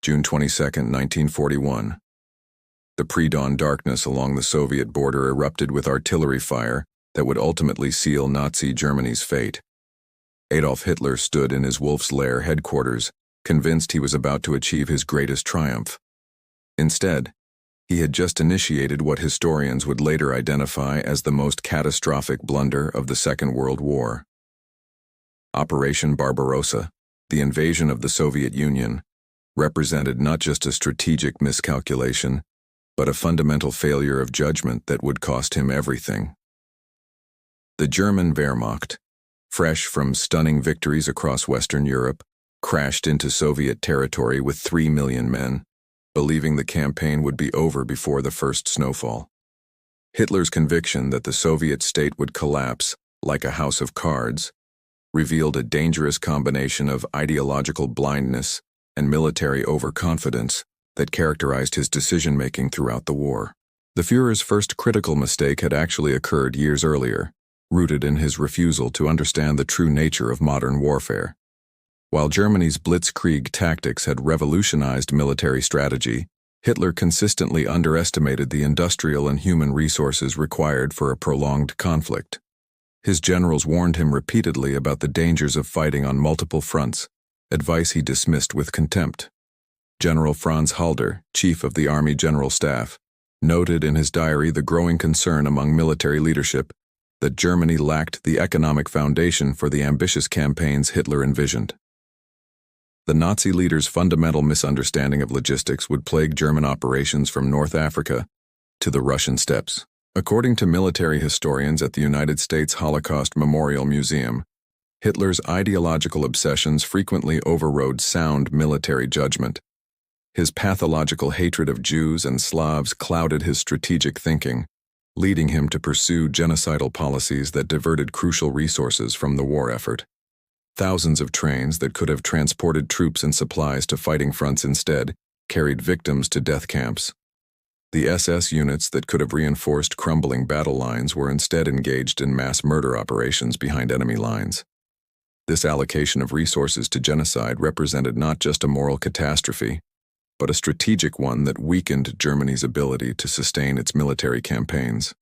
June 22, 1941. The pre-dawn darkness along the Soviet border erupted with artillery fire that would ultimately seal Nazi Germany's fate. Adolf Hitler stood in his Wolf's Lair headquarters, convinced he was about to achieve his greatest triumph. Instead, he had just initiated what historians would later identify as the most catastrophic blunder of the Second World War. Operation Barbarossa, the invasion of the Soviet Union, represented not just a strategic miscalculation, but a fundamental failure of judgment that would cost him everything. The German Wehrmacht, fresh from stunning victories across Western Europe, crashed into Soviet territory with 3 million men, believing the campaign would be over before the first snowfall. Hitler's conviction that the Soviet state would collapse like a house of cards revealed a dangerous combination of ideological blindness and military overconfidence that characterized his decision-making throughout the war. The Führer's first critical mistake had actually occurred years earlier, rooted in his refusal to understand the true nature of modern warfare. While Germany's blitzkrieg tactics had revolutionized military strategy, Hitler consistently underestimated the industrial and human resources required for a prolonged conflict. His generals warned him repeatedly about the dangers of fighting on multiple fronts, advice he dismissed with contempt. General Franz Halder, chief of the Army General Staff, noted in his diary the growing concern among military leadership that Germany lacked the economic foundation for the ambitious campaigns Hitler envisioned. The Nazi leader's fundamental misunderstanding of logistics would plague German operations from North Africa to the Russian steppes. According to military historians at the United States Holocaust Memorial Museum, Hitler's ideological obsessions frequently overrode sound military judgment. His pathological hatred of Jews and Slavs clouded his strategic thinking, leading him to pursue genocidal policies that diverted crucial resources from the war effort. Thousands of trains that could have transported troops and supplies to fighting fronts instead carried victims to death camps. The SS units that could have reinforced crumbling battle lines were instead engaged in mass murder operations behind enemy lines. This allocation of resources to genocide represented not just a moral catastrophe, but a strategic one that weakened Germany's ability to sustain its military campaigns.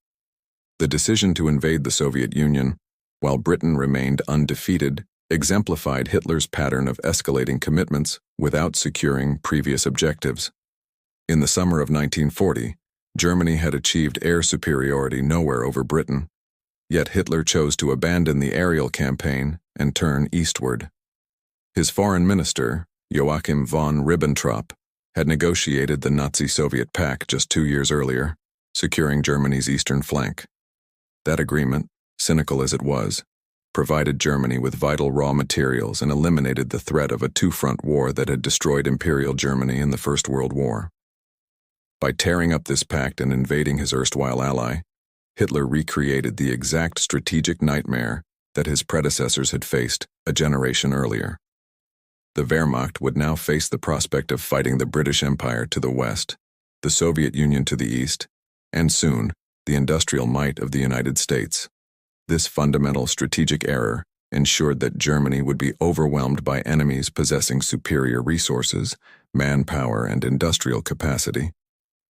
The decision to invade the Soviet Union, while Britain remained undefeated, exemplified Hitler's pattern of escalating commitments without securing previous objectives. In the summer of 1940, Germany had achieved air superiority nowhere over Britain, yet Hitler chose to abandon the aerial campaign and turn eastward. His foreign minister, Joachim von Ribbentrop, had negotiated the Nazi-Soviet pact just 2 years earlier, securing Germany's eastern flank. That agreement, cynical as it was, provided Germany with vital raw materials and eliminated the threat of a two-front war that had destroyed Imperial Germany in the First World War. By tearing up this pact and invading his erstwhile ally, Hitler recreated the exact strategic nightmare that his predecessors had faced a generation earlier. The Wehrmacht would now face the prospect of fighting the British Empire to the west, the Soviet Union to the east, and soon, the industrial might of the United States. This fundamental strategic error ensured that Germany would be overwhelmed by enemies possessing superior resources, manpower, and industrial capacity.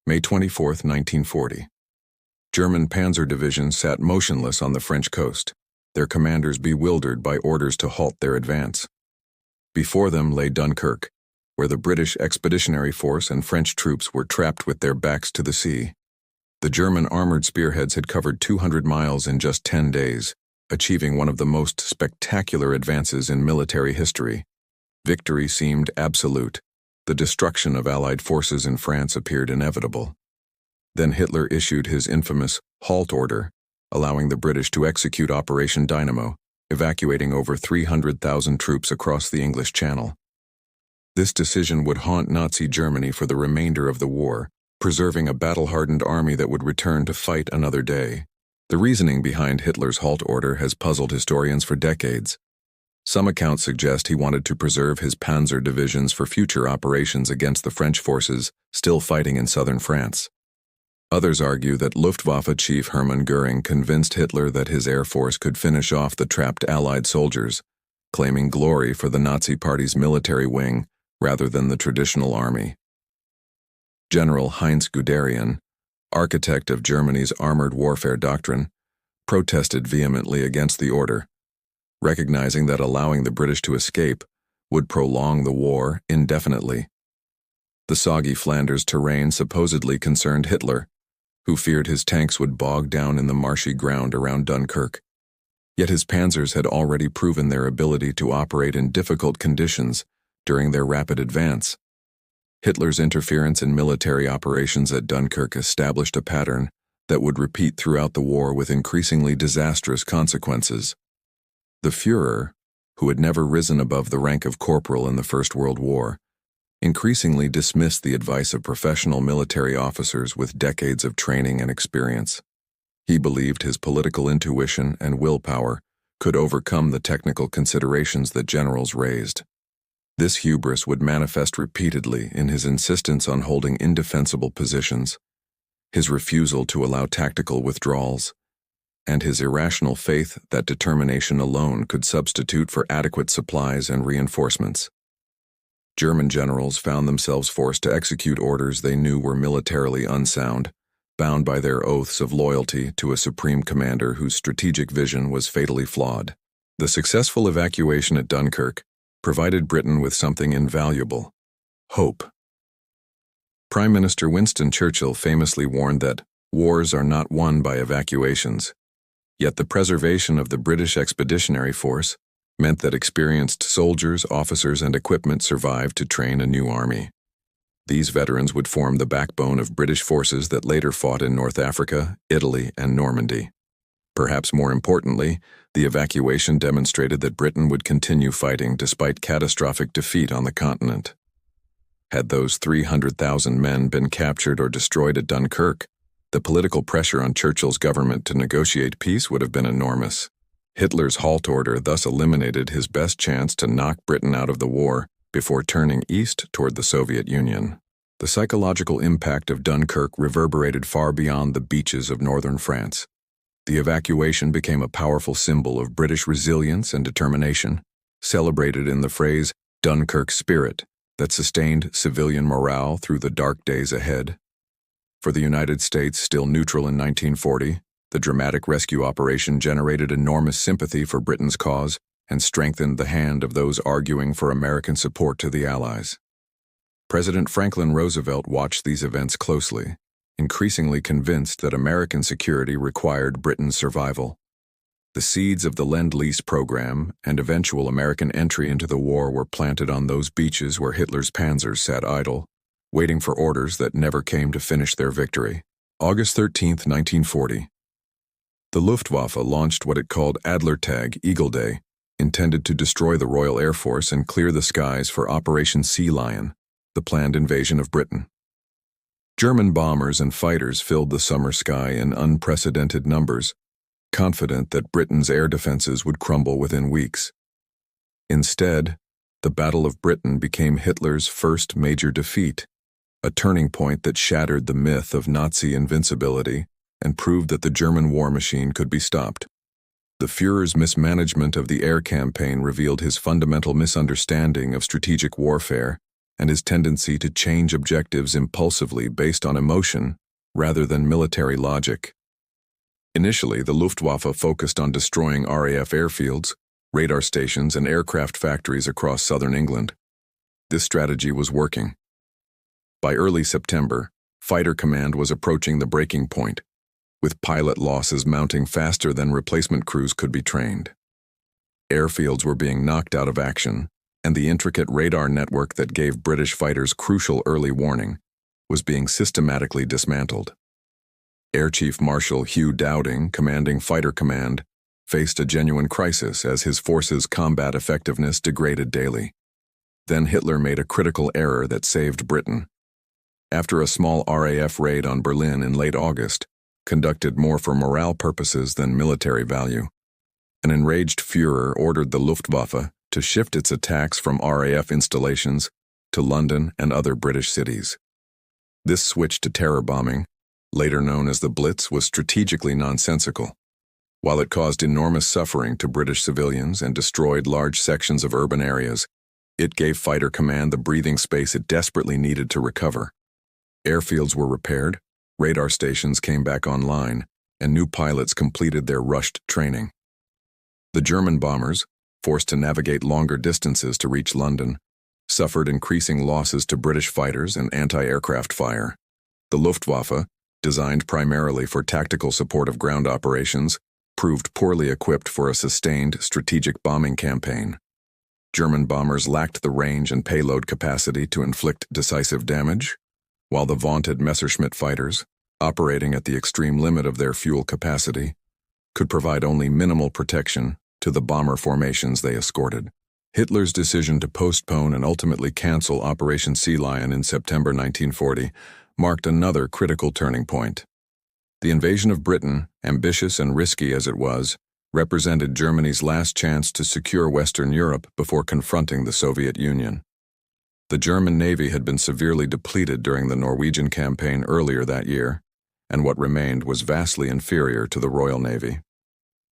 May 24, 1940. German panzer divisions sat motionless on the French coast, their commanders bewildered by orders to halt their advance. Before them lay Dunkirk, where the British Expeditionary Force and French troops were trapped with their backs to the sea. The German armored spearheads had covered 200 miles in just 10 days, achieving one of the most spectacular advances in military history. Victory seemed absolute. The destruction of Allied forces in France appeared inevitable. Then Hitler issued his infamous halt order, allowing the British to execute Operation Dynamo, evacuating over 300,000 troops across the English Channel. This decision would haunt Nazi Germany for the remainder of the war, preserving a battle-hardened army that would return to fight another day. The reasoning behind Hitler's halt order has puzzled historians for decades. Some accounts suggest he wanted to preserve his panzer divisions for future operations against the French forces still fighting in southern France. Others argue that Luftwaffe chief Hermann Göring convinced Hitler that his air force could finish off the trapped Allied soldiers, claiming glory for the Nazi Party's military wing rather than the traditional army. General Heinz Guderian, architect of Germany's armored warfare doctrine, protested vehemently against the order, recognizing that allowing the British to escape would prolong the war indefinitely. The soggy Flanders terrain supposedly concerned Hitler, who feared his tanks would bog down in the marshy ground around Dunkirk. Yet his panzers had already proven their ability to operate in difficult conditions during their rapid advance. Hitler's interference in military operations at Dunkirk established a pattern that would repeat throughout the war with increasingly disastrous consequences. The Führer, who had never risen above the rank of corporal in the First World War, increasingly dismissed the advice of professional military officers with decades of training and experience. He believed his political intuition and willpower could overcome the technical considerations that generals raised. This hubris would manifest repeatedly in his insistence on holding indefensible positions, his refusal to allow tactical withdrawals, and his irrational faith that determination alone could substitute for adequate supplies and reinforcements. German generals found themselves forced to execute orders they knew were militarily unsound, bound by their oaths of loyalty to a supreme commander whose strategic vision was fatally flawed. The successful evacuation at Dunkirk provided Britain with something invaluable: hope. Prime Minister Winston Churchill famously warned that wars are not won by evacuations, yet the preservation of the British Expeditionary Force meant that experienced soldiers, officers, and equipment survived to train a new army. These veterans would form the backbone of British forces that later fought in North Africa, Italy, and Normandy. Perhaps more importantly, the evacuation demonstrated that Britain would continue fighting despite catastrophic defeat on the continent. Had those 300,000 men been captured or destroyed at Dunkirk, the political pressure on Churchill's government to negotiate peace would have been enormous. Hitler's halt order thus eliminated his best chance to knock Britain out of the war before turning east toward the Soviet Union. The psychological impact of Dunkirk reverberated far beyond the beaches of northern France. The evacuation became a powerful symbol of British resilience and determination, celebrated in the phrase "Dunkirk spirit" that sustained civilian morale through the dark days ahead. For the United States, still neutral in 1940, the dramatic rescue operation generated enormous sympathy for Britain's cause and strengthened the hand of those arguing for American support to the Allies. President Franklin Roosevelt watched these events closely, increasingly convinced that American security required Britain's survival. The seeds of the Lend-Lease program and eventual American entry into the war were planted on those beaches where Hitler's panzers sat idle, waiting for orders that never came to finish their victory. August 13, 1940. The Luftwaffe launched what it called Adlertag, Eagle Day, intended to destroy the Royal Air Force and clear the skies for Operation Sea Lion, the planned invasion of Britain. German bombers and fighters filled the summer sky in unprecedented numbers, confident that Britain's air defenses would crumble within weeks. Instead, the Battle of Britain became Hitler's first major defeat, a turning point that shattered the myth of Nazi invincibility and proved that the German war machine could be stopped. The Führer's mismanagement of the air campaign revealed his fundamental misunderstanding of strategic warfare and his tendency to change objectives impulsively based on emotion rather than military logic. Initially, the Luftwaffe focused on destroying RAF airfields, radar stations, and aircraft factories across southern England. This strategy was working. By early September, Fighter Command was approaching the breaking point, with pilot losses mounting faster than replacement crews could be trained. Airfields were being knocked out of action, and the intricate radar network that gave British fighters crucial early warning was being systematically dismantled. Air Chief Marshal Hugh Dowding, commanding Fighter Command, faced a genuine crisis as his forces' combat effectiveness degraded daily. Then Hitler made a critical error that saved Britain. After a small RAF raid on Berlin in late August, conducted more for morale purposes than military value, an enraged Führer ordered the Luftwaffe to shift its attacks from RAF installations to London and other British cities. This switch to terror bombing, later known as the Blitz, was strategically nonsensical. While it caused enormous suffering to British civilians and destroyed large sections of urban areas, It gave Fighter Command the breathing space it desperately needed to recover. Airfields were repaired, radar stations came back online, and new pilots completed their rushed training. The German bombers, forced to navigate longer distances to reach London, suffered increasing losses to British fighters and anti-aircraft fire. The Luftwaffe, designed primarily for tactical support of ground operations, proved poorly equipped for a sustained strategic bombing campaign. German bombers lacked the range and payload capacity to inflict decisive damage, while the vaunted Messerschmitt fighters, operating at the extreme limit of their fuel capacity, could provide only minimal protection to the bomber formations they escorted. Hitler's decision to postpone and ultimately cancel Operation Sea Lion in September 1940 marked another critical turning point. The invasion of Britain, ambitious and risky as it was, represented Germany's last chance to secure Western Europe before confronting the Soviet Union. The German Navy had been severely depleted during the Norwegian campaign earlier that year, and what remained was vastly inferior to the Royal Navy.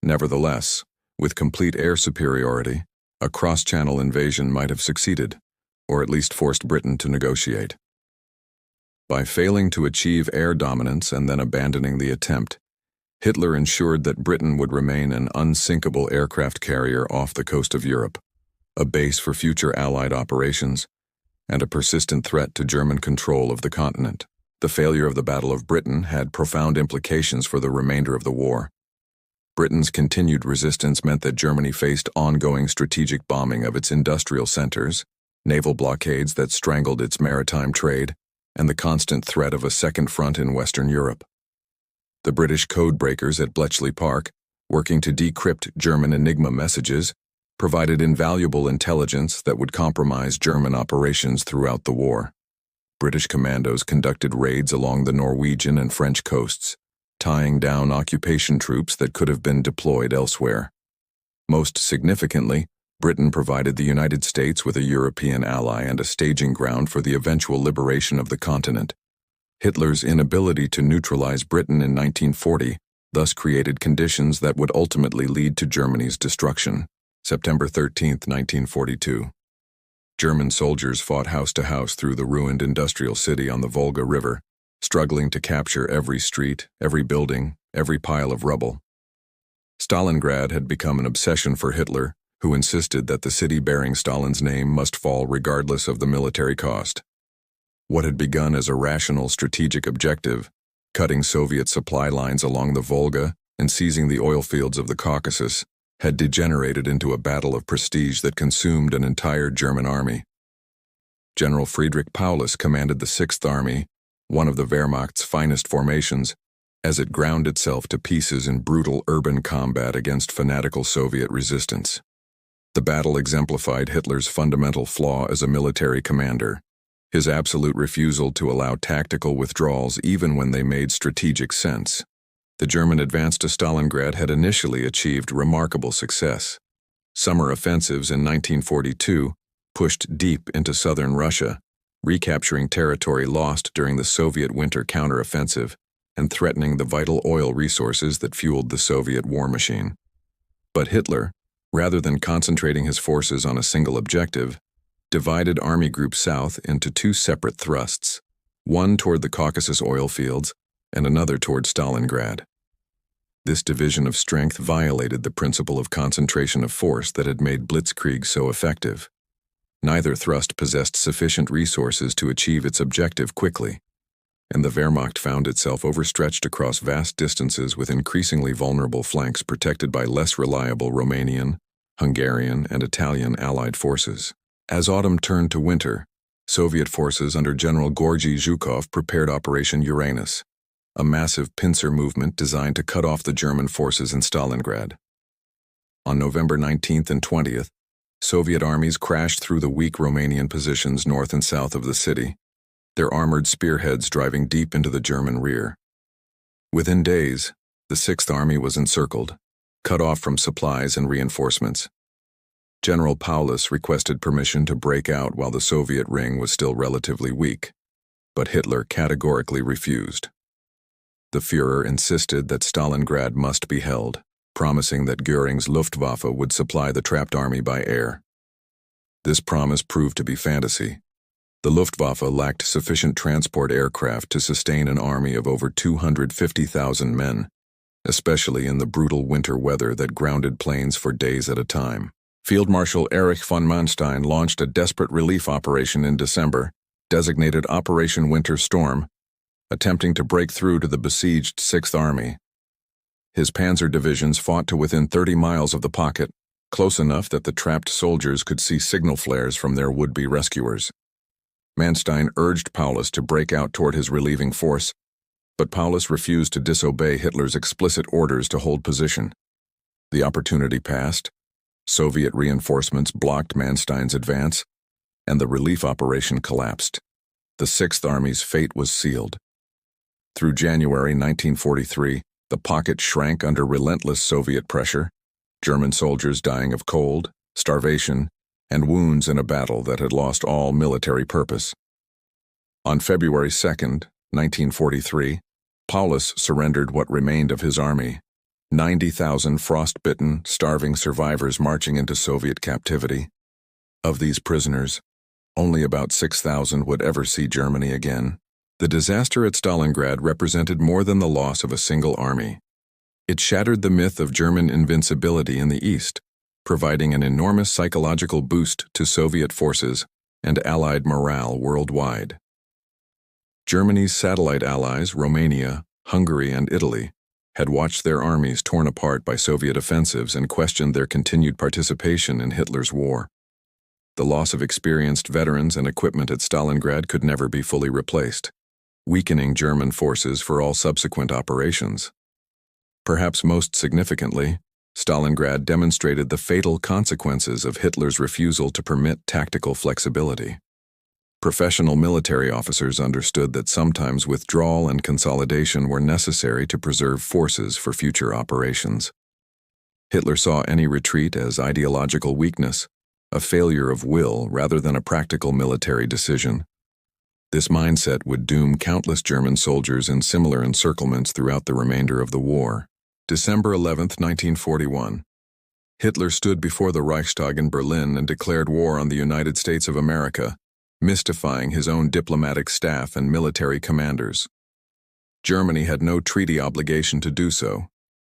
Nevertheless, with complete air superiority, a cross-channel invasion might have succeeded, or at least forced Britain to negotiate. By failing to achieve air dominance and then abandoning the attempt, Hitler ensured that Britain would remain an unsinkable aircraft carrier off the coast of Europe, a base for future Allied operations, and a persistent threat to German control of the continent. The failure of the Battle of Britain had profound implications for the remainder of the war. Britain's continued resistance meant that Germany faced ongoing strategic bombing of its industrial centers, naval blockades that strangled its maritime trade, and the constant threat of a second front in Western Europe. The British code breakers at Bletchley Park, working to decrypt German Enigma messages, provided invaluable intelligence that would compromise German operations throughout the war. British commandos conducted raids along the Norwegian and French coasts, tying down occupation troops that could have been deployed elsewhere. Most significantly, Britain provided the United States with a European ally and a staging ground for the eventual liberation of the continent. Hitler's inability to neutralize Britain in 1940 thus created conditions that would ultimately lead to Germany's destruction. September 13, 1942. German soldiers fought house to house through the ruined industrial city on the Volga River, struggling to capture every street, every building, every pile of rubble. Stalingrad had become an obsession for Hitler, who insisted that the city bearing Stalin's name must fall regardless of the military cost. What had begun as a rational strategic objective, cutting Soviet supply lines along the Volga and seizing the oil fields of the Caucasus, had degenerated into a battle of prestige that consumed an entire German army. General Friedrich Paulus commanded the Sixth Army, one of the Wehrmacht's finest formations, as it ground itself to pieces in brutal urban combat against fanatical Soviet resistance. The battle exemplified Hitler's fundamental flaw as a military commander, his absolute refusal to allow tactical withdrawals even when they made strategic sense. The German advance to Stalingrad had initially achieved remarkable success. Summer offensives in 1942 pushed deep into southern Russia, recapturing territory lost during the Soviet winter counteroffensive and threatening the vital oil resources that fueled the Soviet war machine. But Hitler, rather than concentrating his forces on a single objective, divided Army Group South into two separate thrusts, one toward the Caucasus oil fields and another toward Stalingrad. This division of strength violated the principle of concentration of force that had made Blitzkrieg so effective. Neither thrust possessed sufficient resources to achieve its objective quickly, and the Wehrmacht found itself overstretched across vast distances with increasingly vulnerable flanks protected by less reliable Romanian, Hungarian, and Italian Allied forces. As autumn turned to winter, Soviet forces under General Georgy Zhukov prepared Operation Uranus, a massive pincer movement designed to cut off the German forces in Stalingrad. On November 19th and 20th, Soviet armies crashed through the weak Romanian positions north and south of the city, their armored spearheads driving deep into the German rear. Within days, the Sixth Army was encircled, cut off from supplies and reinforcements. General Paulus requested permission to break out while the Soviet ring was still relatively weak, but Hitler categorically refused. The Führer insisted that Stalingrad must be held, promising that Göring's Luftwaffe would supply the trapped army by air. This promise proved to be fantasy. The Luftwaffe lacked sufficient transport aircraft to sustain an army of over 250,000 men, especially in the brutal winter weather that grounded planes for days at a time. Field Marshal Erich von Manstein launched a desperate relief operation in December, designated Operation Winter Storm, attempting to break through to the besieged Sixth Army. His panzer divisions fought to within 30 miles of the pocket, close enough that the trapped soldiers could see signal flares from their would-be rescuers. Manstein urged Paulus to break out toward his relieving force, but Paulus refused to disobey Hitler's explicit orders to hold position. The opportunity passed. Soviet reinforcements blocked Manstein's advance, and the relief operation collapsed. The Sixth Army's fate was sealed. Through January 1943, the pocket shrank under relentless Soviet pressure, German soldiers dying of cold, starvation, and wounds in a battle that had lost all military purpose. On February 2, 1943, Paulus surrendered what remained of his army, 90,000 frostbitten, starving survivors marching into Soviet captivity. Of these prisoners, only about 6,000 would ever see Germany again. The disaster at Stalingrad represented more than the loss of a single army. It shattered the myth of German invincibility in the East, providing an enormous psychological boost to Soviet forces and Allied morale worldwide. Germany's satellite allies, Romania, Hungary, and Italy, had watched their armies torn apart by Soviet offensives and questioned their continued participation in Hitler's war. The loss of experienced veterans and equipment at Stalingrad could never be fully replaced, weakening German forces for all subsequent operations. Perhaps most significantly, Stalingrad demonstrated the fatal consequences of Hitler's refusal to permit tactical flexibility. Professional military officers understood that sometimes withdrawal and consolidation were necessary to preserve forces for future operations. Hitler saw any retreat as ideological weakness, a failure of will rather than a practical military decision. This mindset would doom countless German soldiers in similar encirclements throughout the remainder of the war. December 11, 1941. Hitler stood before the Reichstag in Berlin and declared war on the United States of America, mystifying his own diplomatic staff and military commanders. Germany had no treaty obligation to do so.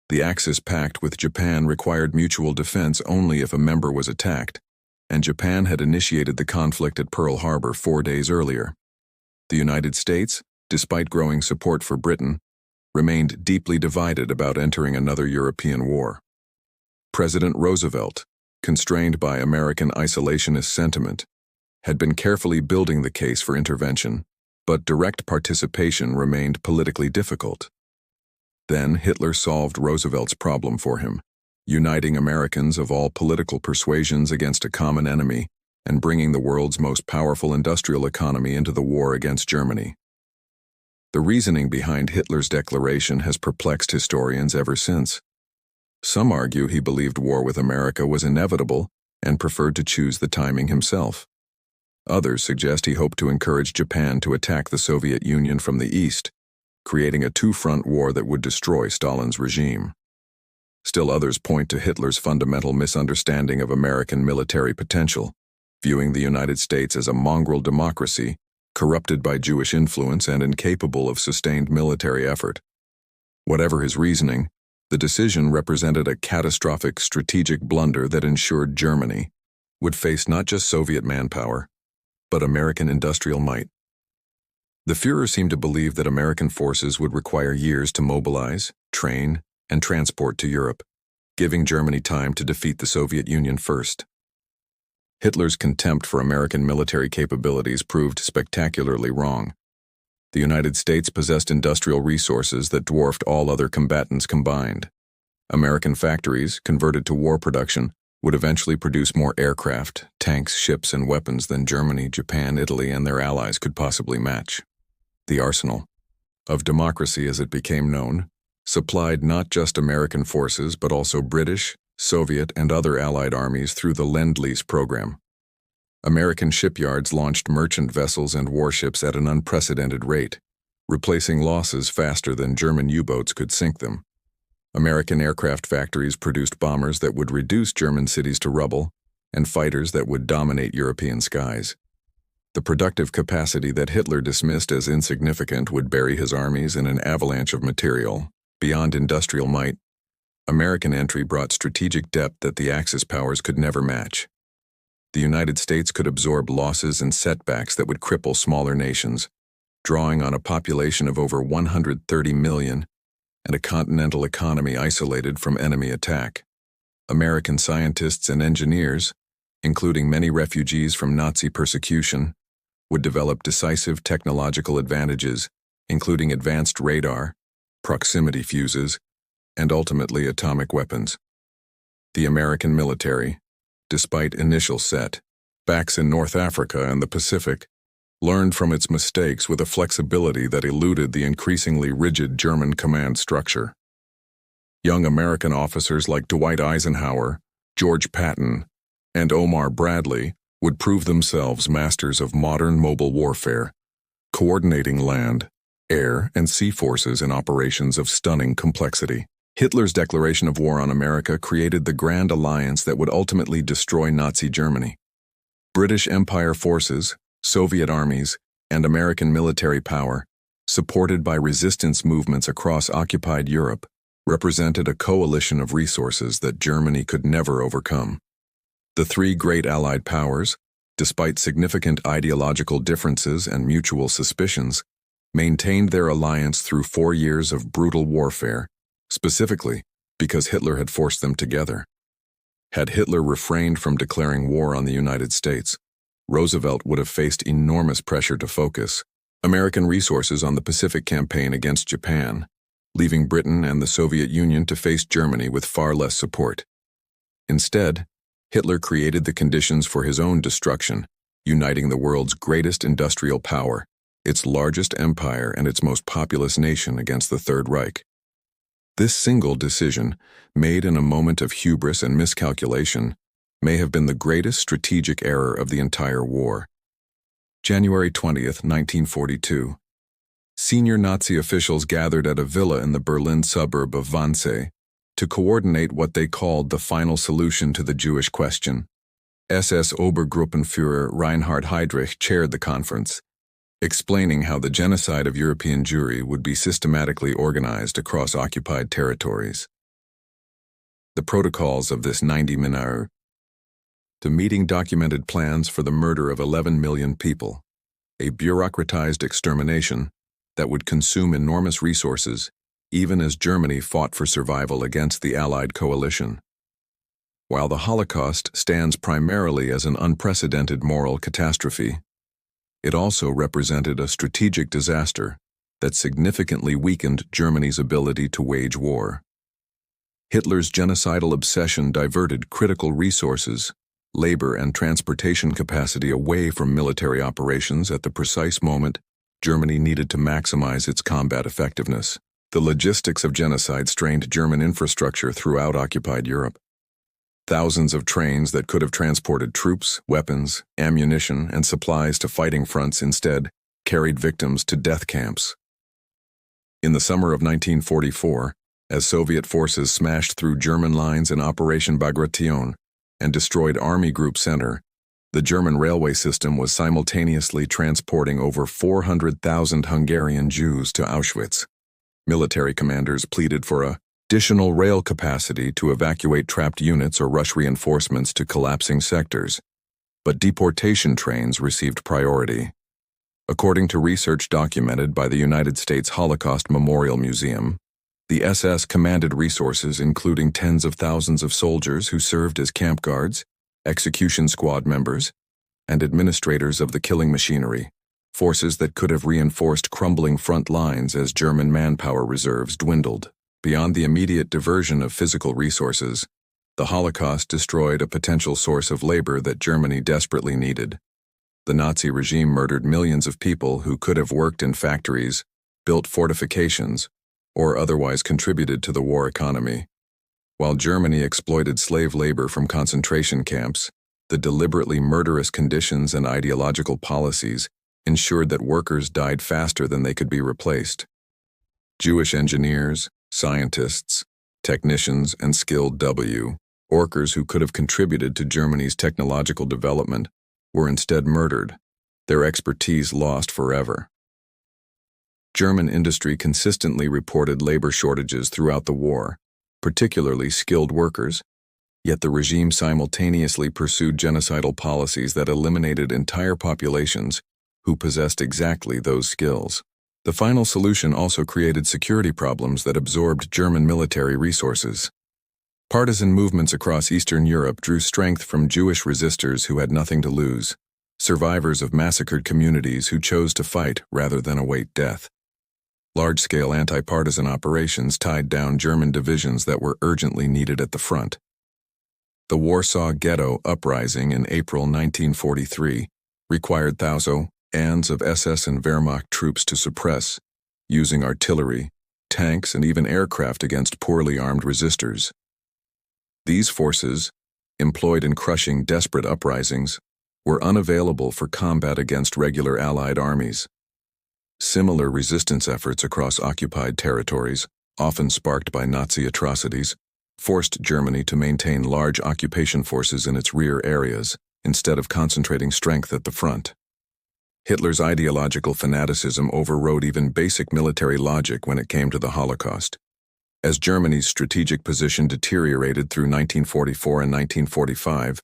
The Axis Pact with Japan required mutual defense only if a member was attacked, and Japan had initiated the conflict at Pearl Harbor 4 days earlier. The United States, despite growing support for Britain, remained deeply divided about entering another European war. President Roosevelt, constrained by American isolationist sentiment, had been carefully building the case for intervention, but direct participation remained politically difficult. Then Hitler solved Roosevelt's problem for him, uniting Americans of all political persuasions against a common enemy and bringing the world's most powerful industrial economy into the war against Germany. The reasoning behind Hitler's declaration has perplexed historians ever since. Some argue he believed war with America was inevitable and preferred to choose the timing himself. Others suggest he hoped to encourage Japan to attack the Soviet Union from the east, creating a two-front war that would destroy Stalin's regime. Still others point to Hitler's fundamental misunderstanding of American military potential, viewing the United States as a mongrel democracy corrupted by Jewish influence and incapable of sustained military effort. Whatever his reasoning, the decision represented a catastrophic strategic blunder that ensured Germany would face not just Soviet manpower, but American industrial might. The Führer seemed to believe that American forces would require years to mobilize, train, and transport to Europe, giving Germany time to defeat the Soviet Union first. Hitler's contempt for American military capabilities proved spectacularly wrong. The United States possessed industrial resources that dwarfed all other combatants combined. American factories, converted to war production, would eventually produce more aircraft, tanks, ships, and weapons than Germany, Japan, Italy, and their allies could possibly match. The arsenal of democracy, as it became known, supplied not just American forces but also British, Soviet, and other Allied armies through the Lend-Lease program. American shipyards launched merchant vessels and warships at an unprecedented rate, replacing losses faster than German U-boats could sink them. American aircraft factories produced bombers that would reduce German cities to rubble, and fighters that would dominate European skies. The productive capacity that Hitler dismissed as insignificant would bury his armies in an avalanche of material. Beyond industrial might, American entry brought strategic depth that the Axis powers could never match. The United States could absorb losses and setbacks that would cripple smaller nations, drawing on a population of over 130 million and a continental economy isolated from enemy attack. American scientists and engineers, including many refugees from Nazi persecution, would develop decisive technological advantages, including advanced radar, proximity fuses, and ultimately atomic weapons. The American military, despite initial setbacks in North Africa and the Pacific, learned from its mistakes with a flexibility that eluded the increasingly rigid German command structure. Young American officers like Dwight Eisenhower, George Patton, and Omar Bradley would prove themselves masters of modern mobile warfare, coordinating land, air, and sea forces in operations of stunning complexity. Hitler's declaration of war on America created the grand alliance that would ultimately destroy Nazi Germany. British Empire forces, Soviet armies, and American military power, supported by resistance movements across occupied Europe, represented a coalition of resources that Germany could never overcome. The three great Allied powers, despite significant ideological differences and mutual suspicions, maintained their alliance through 4 years of brutal warfare, specifically because Hitler had forced them together. Had Hitler refrained from declaring war on the United States, Roosevelt would have faced enormous pressure to focus American resources on the Pacific campaign against Japan, leaving Britain and the Soviet Union to face Germany with far less support. Instead, Hitler created the conditions for his own destruction, uniting the world's greatest industrial power, its largest empire, and its most populous nation against the Third Reich. This single decision, made in a moment of hubris and miscalculation, may have been the greatest strategic error of the entire war. January 20th, 1942. Senior Nazi officials gathered at a villa in the Berlin suburb of Wannsee to coordinate what they called the final solution to the Jewish question. SS Obergruppenführer Reinhard Heydrich chaired the conference, explaining how the genocide of European Jewry would be systematically organized across occupied territories. The protocols of this 90-minute The meeting documented plans for the murder of 11 million people, a bureaucratized extermination that would consume enormous resources, even as Germany fought for survival against the Allied coalition. While the Holocaust stands primarily as an unprecedented moral catastrophe, it also represented a strategic disaster that significantly weakened Germany's ability to wage war. Hitler's genocidal obsession diverted critical resources, labor, and transportation capacity away from military operations at the precise moment Germany needed to maximize its combat effectiveness. The logistics of genocide strained German infrastructure throughout occupied Europe. Thousands of trains that could have transported troops, weapons, ammunition, and supplies to fighting fronts instead carried victims to death camps. In the summer of 1944, as Soviet forces smashed through German lines in Operation Bagration and destroyed Army Group Center, the German railway system was simultaneously transporting over 400,000 Hungarian Jews to Auschwitz. Military commanders pleaded for additional rail capacity to evacuate trapped units or rush reinforcements to collapsing sectors, but deportation trains received priority. According to research documented by the United States Holocaust Memorial Museum, the SS commanded resources including tens of thousands of soldiers who served as camp guards, execution squad members, and administrators of the killing machinery, forces that could have reinforced crumbling front lines as German manpower reserves dwindled. Beyond the immediate diversion of physical resources, the Holocaust destroyed a potential source of labor that Germany desperately needed. The Nazi regime murdered millions of people who could have worked in factories, built fortifications, or otherwise contributed to the war economy. While Germany exploited slave labor from concentration camps, the deliberately murderous conditions and ideological policies ensured that workers died faster than they could be replaced. Jewish engineers, scientists, technicians, and skilled Workers who could have contributed to Germany's technological development were instead murdered, their expertise lost forever. German industry consistently reported labor shortages throughout the war, particularly skilled workers, yet the regime simultaneously pursued genocidal policies that eliminated entire populations who possessed exactly those skills. The final solution also created security problems that absorbed German military resources. Partisan movements across Eastern Europe drew strength from Jewish resistors who had nothing to lose, survivors of massacred communities who chose to fight rather than await death. Large-scale anti-partisan operations tied down German divisions that were urgently needed at the front. The Warsaw Ghetto Uprising in April 1943 required thousands of SS and Wehrmacht troops to suppress, using artillery, tanks, and even aircraft against poorly armed resistors. These forces, employed in crushing desperate uprisings, were unavailable for combat against regular Allied armies. Similar resistance efforts across occupied territories, often sparked by Nazi atrocities, forced Germany to maintain large occupation forces in its rear areas instead of concentrating strength at the front. Hitler's ideological fanaticism overrode even basic military logic when it came to the Holocaust. As Germany's strategic position deteriorated through 1944 and 1945,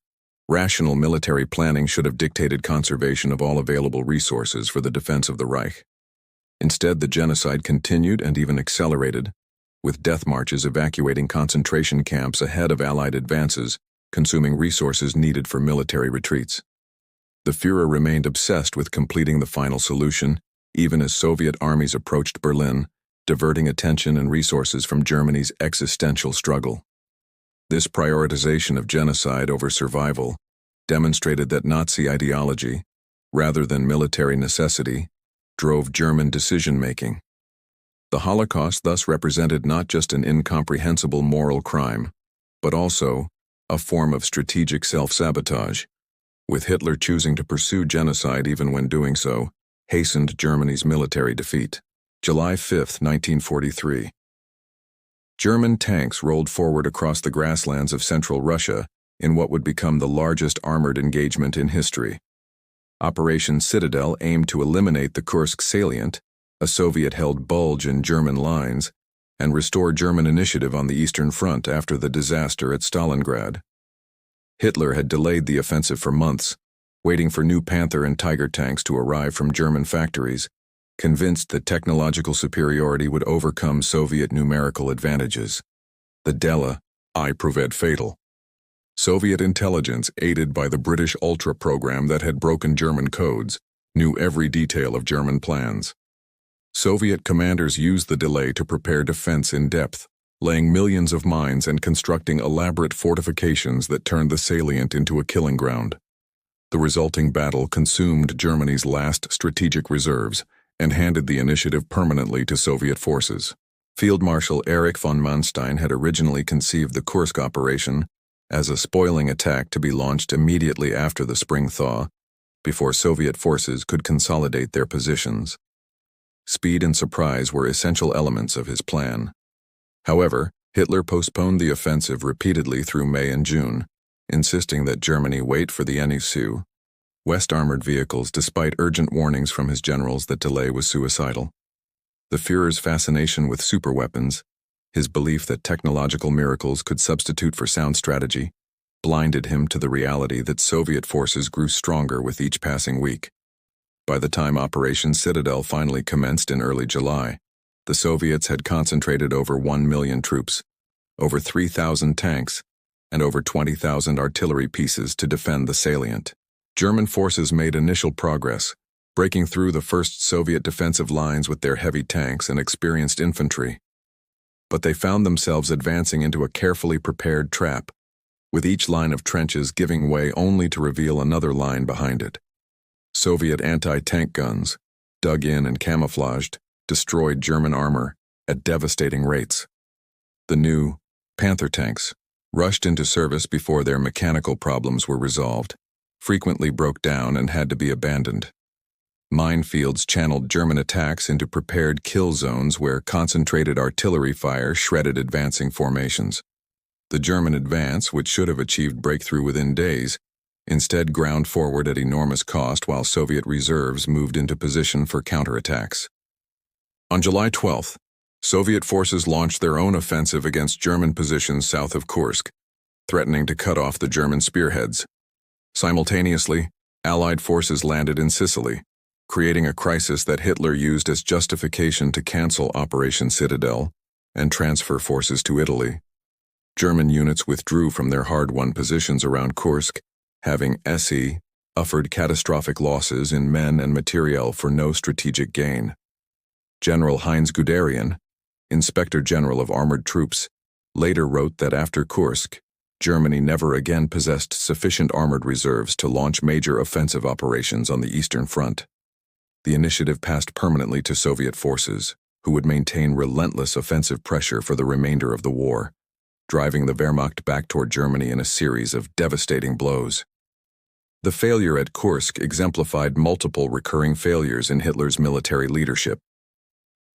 rational military planning should have dictated conservation of all available resources for the defense of the Reich. Instead, the genocide continued and even accelerated, with death marches evacuating concentration camps ahead of Allied advances, consuming resources needed for military retreats. The Führer remained obsessed with completing the final solution, even as Soviet armies approached Berlin, diverting attention and resources from Germany's existential struggle. This prioritization of genocide over survival demonstrated that Nazi ideology, rather than military necessity, drove German decision-making. The Holocaust thus represented not just an incomprehensible moral crime, but also a form of strategic self-sabotage, with Hitler choosing to pursue genocide even when doing so, hastened Germany's military defeat. July 5, 1943. German tanks rolled forward across the grasslands of central Russia in what would become the largest armored engagement in history. Operation Citadel aimed to eliminate the Kursk salient, a Soviet-held bulge in German lines, and restore German initiative on the Eastern Front after the disaster at Stalingrad. Hitler had delayed the offensive for months, waiting for new Panther and Tiger tanks to arrive from German factories, convinced that technological superiority would overcome Soviet numerical advantages. The Della I proved fatal. Soviet intelligence, aided by the British Ultra program that had broken German codes, knew every detail of German plans. Soviet commanders used the delay to prepare defense in depth, laying millions of mines and constructing elaborate fortifications that turned the salient into a killing ground. The resulting battle consumed Germany's last strategic reserves and handed the initiative permanently to Soviet forces. Field Marshal Erich von Manstein had originally conceived the Kursk operation as a spoiling attack to be launched immediately after the spring thaw, before Soviet forces could consolidate their positions. Speed and surprise were essential elements of his plan. However, Hitler postponed the offensive repeatedly through May and June, insisting that Germany wait for the NSU, West armored vehicles, despite urgent warnings from his generals that delay was suicidal. The Führer's fascination with superweapons, his belief that technological miracles could substitute for sound strategy, blinded him to the reality that Soviet forces grew stronger with each passing week. By the time Operation Citadel finally commenced in early July, the Soviets had concentrated over 1 million troops, over 3,000 tanks, and over 20,000 artillery pieces to defend the salient. German forces made initial progress, breaking through the first Soviet defensive lines with their heavy tanks and experienced infantry. But they found themselves advancing into a carefully prepared trap, with each line of trenches giving way only to reveal another line behind it. Soviet anti-tank guns, dug in and camouflaged, destroyed German armor at devastating rates. The new Panther tanks rushed into service before their mechanical problems were resolved, frequently broke down and had to be abandoned. Minefields channeled German attacks into prepared kill zones where concentrated artillery fire shredded advancing formations. The German advance, which should have achieved breakthrough within days, instead ground forward at enormous cost while Soviet reserves moved into position for counterattacks. On July 12th, Soviet forces launched their own offensive against German positions south of Kursk, threatening to cut off the German spearheads. Simultaneously, Allied forces landed in Sicily, creating a crisis that Hitler used as justification to cancel Operation Citadel and transfer forces to Italy. German units withdrew from their hard-won positions around Kursk, having suffered catastrophic losses in men and materiel for no strategic gain. General Heinz Guderian, Inspector General of Armored Troops, later wrote that after Kursk, Germany never again possessed sufficient armored reserves to launch major offensive operations on the Eastern Front. The initiative passed permanently to Soviet forces, who would maintain relentless offensive pressure for the remainder of the war, driving the Wehrmacht back toward Germany in a series of devastating blows. The failure at Kursk exemplified multiple recurring failures in Hitler's military leadership.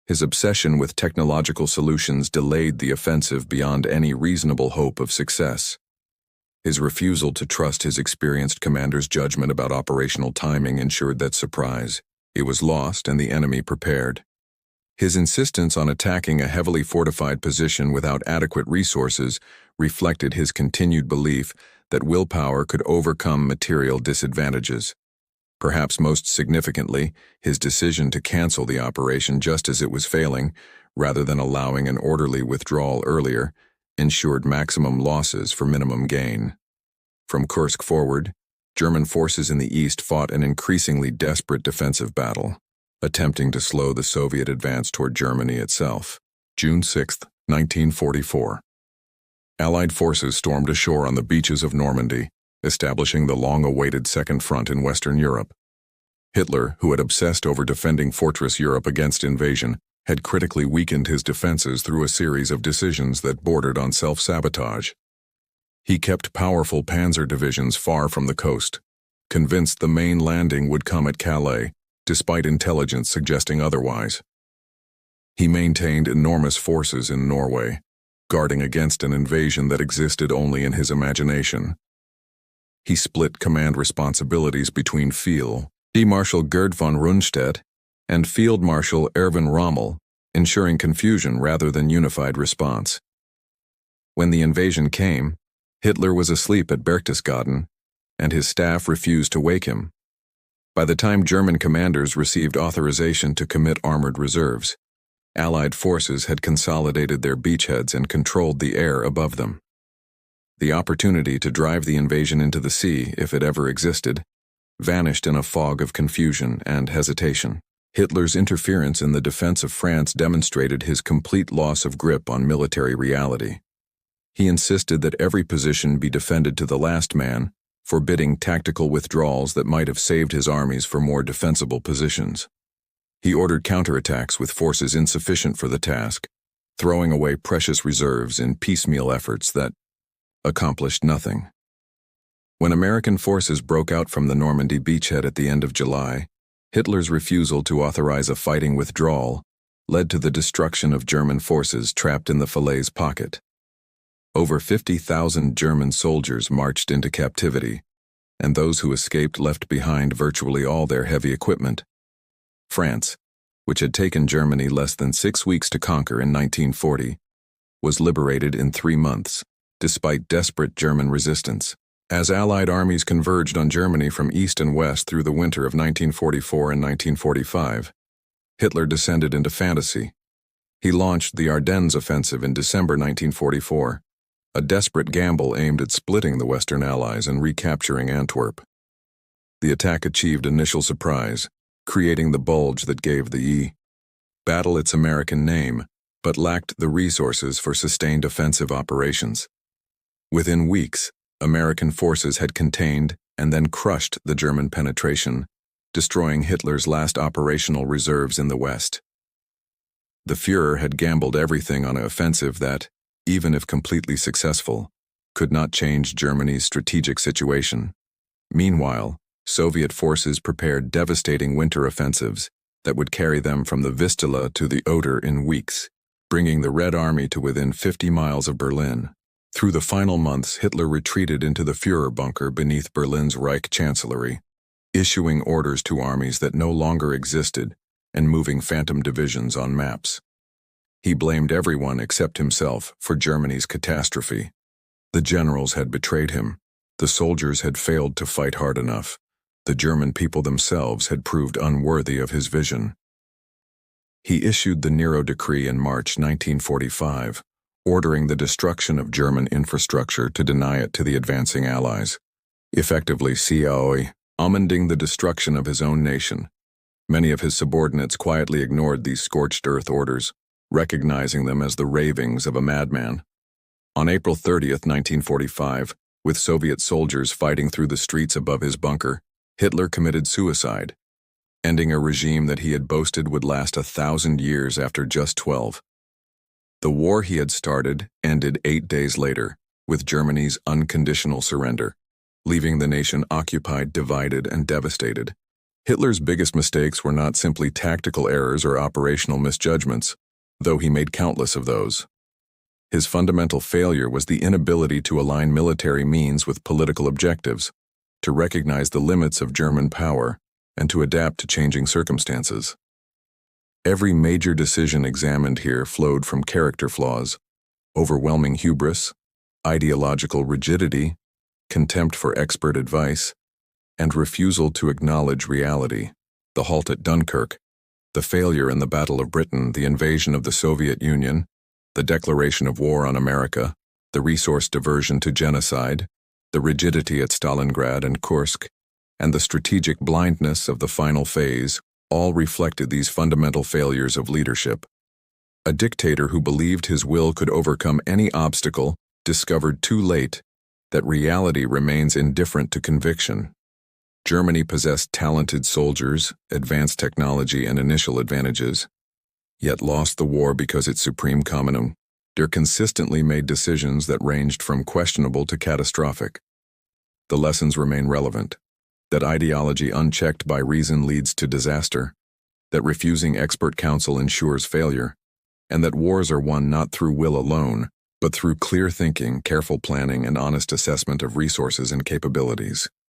His obsession with technological solutions delayed the offensive beyond any reasonable hope of success. His refusal to trust his experienced commander's judgment about operational timing ensured that surprise. It was lost and the enemy prepared. His insistence on attacking a heavily fortified position without adequate resources reflected his continued belief that willpower could overcome material disadvantages. Perhaps most significantly, his decision to cancel the operation just as it was failing, rather than allowing an orderly withdrawal earlier, ensured maximum losses for minimum gain. From Kursk forward, German forces in the east fought an increasingly desperate defensive battle, attempting to slow the Soviet advance toward Germany itself. June 6, 1944. Allied forces stormed ashore on the beaches of Normandy, establishing the long-awaited Second Front in Western Europe. Hitler, who had obsessed over defending Fortress Europe against invasion, had critically weakened his defenses through a series of decisions that bordered on self-sabotage. He kept powerful panzer divisions far from the coast, convinced the main landing would come at Calais, despite intelligence suggesting otherwise. He maintained enormous forces in Norway, guarding against an invasion that existed only in his imagination. He split command responsibilities between Field Marshal Gerd von Rundstedt and Field Marshal Erwin Rommel, ensuring confusion rather than unified response. When the invasion came, Hitler was asleep at Berchtesgaden, and his staff refused to wake him. By the time German commanders received authorization to commit armored reserves, Allied forces had consolidated their beachheads and controlled the air above them. The opportunity to drive the invasion into the sea, if it ever existed, vanished in a fog of confusion and hesitation. Hitler's interference in the defense of France demonstrated his complete loss of grip on military reality. He insisted that every position be defended to the last man, forbidding tactical withdrawals that might have saved his armies for more defensible positions. He ordered counterattacks with forces insufficient for the task, throwing away precious reserves in piecemeal efforts that accomplished nothing. When American forces broke out from the Normandy beachhead at the end of July, Hitler's refusal to authorize a fighting withdrawal led to the destruction of German forces trapped in the Falaise pocket. Over 50,000 German soldiers marched into captivity, and those who escaped left behind virtually all their heavy equipment. France, which had taken Germany less than 6 weeks to conquer in 1940, was liberated in 3 months, despite desperate German resistance. As Allied armies converged on Germany from east and west through the winter of 1944 and 1945, Hitler descended into fantasy. He launched the Ardennes offensive in December 1944, a desperate gamble aimed at splitting the Western Allies and recapturing Antwerp. The attack achieved initial surprise, creating the bulge that gave the battle its American name, but lacked the resources for sustained offensive operations. Within weeks, American forces had contained and then crushed the German penetration, destroying Hitler's last operational reserves in the West. The Führer had gambled everything on an offensive that, even if completely successful, could not change Germany's strategic situation. Meanwhile, Soviet forces prepared devastating winter offensives that would carry them from the Vistula to the Oder in weeks, bringing the Red Army to within 50 miles of Berlin. Through the final months, Hitler retreated into the Führer bunker beneath Berlin's Reich Chancellery, issuing orders to armies that no longer existed and moving phantom divisions on maps. He blamed everyone except himself for Germany's catastrophe. The generals had betrayed him. The soldiers had failed to fight hard enough. The German people themselves had proved unworthy of his vision. He issued the Nero Decree in March 1945, ordering the destruction of German infrastructure to deny it to the advancing Allies, effectively amending the destruction of his own nation. Many of his subordinates quietly ignored these scorched earth orders, recognizing them as the ravings of a madman. On April 30th, 1945, with Soviet soldiers fighting through the streets above his bunker, Hitler committed suicide, ending a regime that he had boasted would last 1,000 years after just 12. The war he had started ended 8 days later, with Germany's unconditional surrender, leaving the nation occupied, divided, and devastated. Hitler's biggest mistakes were not simply tactical errors or operational misjudgments, though he made countless of those. His fundamental failure was the inability to align military means with political objectives, to recognize the limits of German power, and to adapt to changing circumstances. Every major decision examined here flowed from character flaws, overwhelming hubris, ideological rigidity, contempt for expert advice, and refusal to acknowledge reality. The halt at Dunkirk, the failure in the Battle of Britain, the invasion of the Soviet Union, the declaration of war on America, the resource diversion to genocide, the rigidity at Stalingrad and Kursk, and the strategic blindness of the final phase all reflected these fundamental failures of leadership. A dictator who believed his will could overcome any obstacle discovered too late that reality remains indifferent to conviction. Germany possessed talented soldiers, advanced technology, and initial advantages, yet lost the war because its supreme commander consistently made decisions that ranged from questionable to catastrophic. The lessons remain relevant. That ideology unchecked by reason leads to disaster, that refusing expert counsel ensures failure, and that wars are won not through will alone, but through clear thinking, careful planning, and honest assessment of resources and capabilities.